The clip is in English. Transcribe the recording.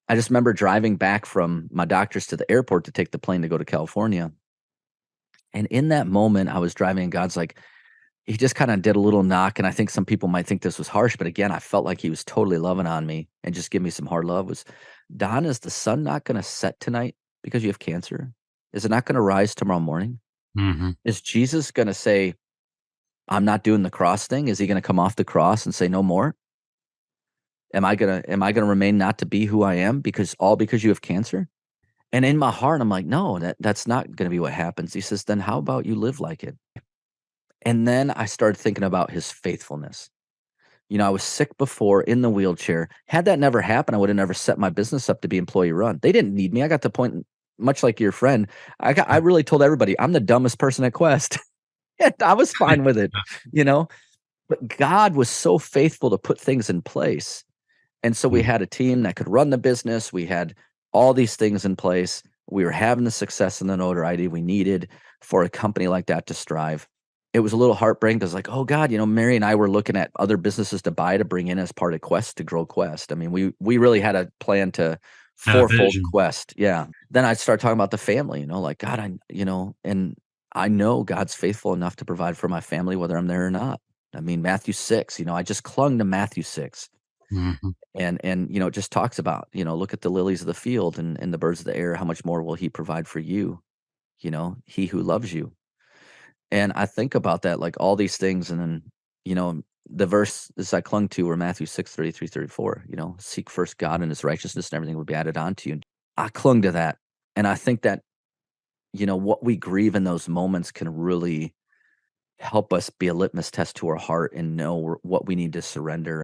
I just remember driving back from my doctor's to the airport to take the plane to go to California. And in that moment, I was driving and God's like, he just kind of did a little knock. And I think some people might think this was harsh, but again, I felt like he was totally loving on me and just give me some hard love was, Don, is the sun not going to set tonight because you have cancer? Is it not going to rise tomorrow morning? Mhm. Is Jesus going to say, I'm not doing the cross thing? Is he going to come off the cross and say no more? Am I gonna remain not to be who I am because you have cancer? And in my heart, I'm like, no, that's not gonna be what happens. He says, then how about you live like it? And then I started thinking about his faithfulness. I was sick before in the wheelchair. Had that never happened, I would have never set my business up to be employee run. They didn't need me. I got to the point, much like your friend, I really told everybody I'm the dumbest person at Quest. And I was fine with it, you know. But God was so faithful to put things in place. And so we Mm. had a team that could run the business. We had all these things in place. We were having the success and the notoriety we needed for a company like that to strive. It was a little heartbreaking because, like, oh God, Mary and I were looking at other businesses to buy to bring in as part of Quest to grow Quest. I mean, we really had a plan to Had a fourfold vision. Quest. Yeah. Then I start talking about the family, like God, and I know God's faithful enough to provide for my family, whether I'm there or not. I mean, Matthew 6, I just clung to Matthew 6 Mhm. and it just talks about, look at the lilies of the field and the birds of the air, how much more will he provide for you, he who loves you. And I think about that, like all these things, and then, the verse as I clung to were Matthew 6:33-34, seek first God and his righteousness and everything will be added on to you. I clung to that. And I think that, what we grieve in those moments can really help us be a litmus test to our heart and know what we need to surrender